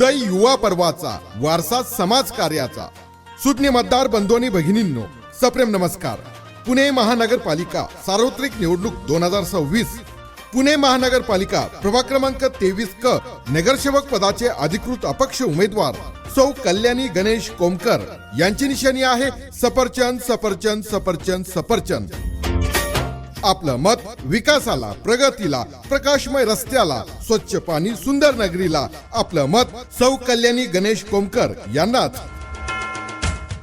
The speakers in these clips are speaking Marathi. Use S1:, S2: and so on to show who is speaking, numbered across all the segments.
S1: उदय युवा पर्वाचा, वारसा समाज कार्याचा। सुज्ञ मतदार बंधूंनी भगिनींनो, सप्रेम नमस्कार। पुणे महानगरपालिका सार्वत्रिक निवडणूक 2026। पुणे महानगरपालिका प्रभाग क्रमांक 23 क नगरसेवक पदाचे अधिकृत अपक्ष उमेदवार सौ कल्याणी गणेश कोमकर यांची निशाणी आहे सफरचंद सफरचंद सफरचंद सफरचंद। आपलं मत विकासाला, प्रगतीला, प्रकाशमय रस्त्याला, स्वच्छ पाणी, सुंदर नगरीला आपलं मत सौ कल्याणी गणेश कोमकर यांनाच।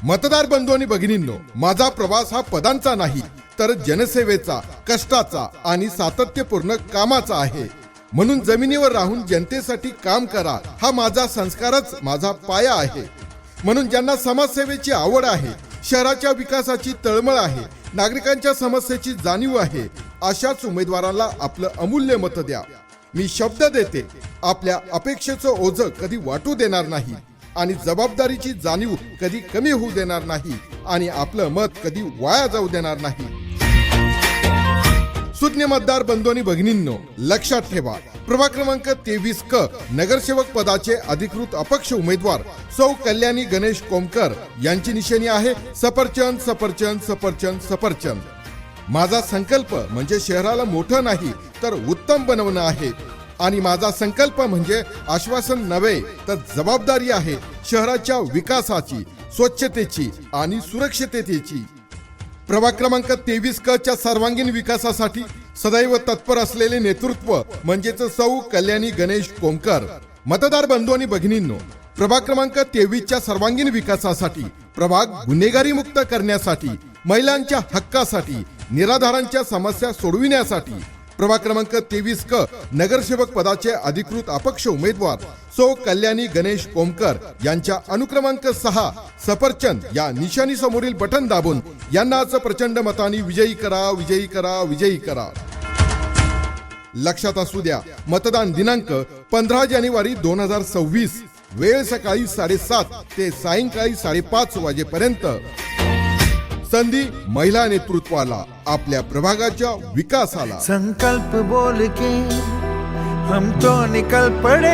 S1: मतदार बंधू आणि भगिनींनो, माझा प्रवास हा पदांचा नाही तर जनसेवेचा, कष्टाचा आणि सातत्यपूर्ण कामाचा आहे। म्हणून जमिनीवर राहून जनतेसाठी काम करा हा माझा संस्कारच, माझा पाया आहे। म्हणून ज्यांना समाजसेवेची आवड आहे, शहराच्या विकासाची तळमळ आहे, नागरिकांच्या समस्येची जाणीव आहे, अशाच उमेदवाराला आपलं अमूल्य मत द्या। मी शब्द देते, आपल्या अपेक्षेचं ओझं कधी वाटू देणार नाही आणि जबाबदारीची जाणीव कधी कमी होऊ देणार नाही आणि आपलं मत कधी वाया जाऊ देणार नाही। सुज्ञ मतदार बंधू आणि भगिनींनो, लक्षात ठेवा, प्रभाग क्रमांक 23 क नगरसेवक पदाचे अधिकृत अपक्ष उमेदवार सौ कल्याणी गणेश कोमकर यांची निशाणी आहे सफरचंद सफरचंद सफरचंद सफरचंद। माझा संकल्प म्हणजे शहराला मोठं नाही तर उत्तम बनवणं आहे आणि माझा संकल्प म्हणजे आश्वासन नव्हे तर जबाबदारी आहे शहराच्या विकासाची, स्वच्छतेची आणि सुरक्षिततेची। प्रभाग क्रमांक 23 क च्या सर्वांगीण विकासासाठी सदैव तत्पर असलेले नेतृत्व म्हणजेच सौ कल्याणी गणेश कोमकर। मतदार बंधू आणि भगिनींनो, प्रभाग क्रमांक 23 च्या सर्वांगीण विकासासाठी, प्रभाग गुन्हेगारी मुक्त करण्यासाठी, महिलांच्या हक्कासाठी, निराधारांच्या समस्या सोडविण्यासाठी प्रभाग क्रमांक 23 क नगरसेवक पदाचे अधिकृत अपक्ष उमेदवार सौ कल्याणी गणेश कोमकर यांच्या अनुक्रमांक 6 सफरचंद या निशाणी समोरील बटन दाबून यांनाच प्रचंड मतांनी विजयी करा, विजयी करा, विजयी करा। लक्षात असू द्या, मतदान दिनांक 15 जानेवारी 2026, वेळ सकाळी 7:30 ते सायंकाळी 5:30 वाजेपर्यंत। संधी महिला नेतृत्वाला, आपल्या प्रभागाच्या विकासाला।
S2: संकल्प बोल के हम तो निकल पड़े,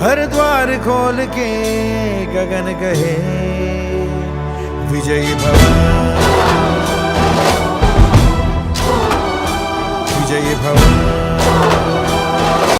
S2: हर द्वार खोल के गगन कहे विजयी भव, विजयी भव।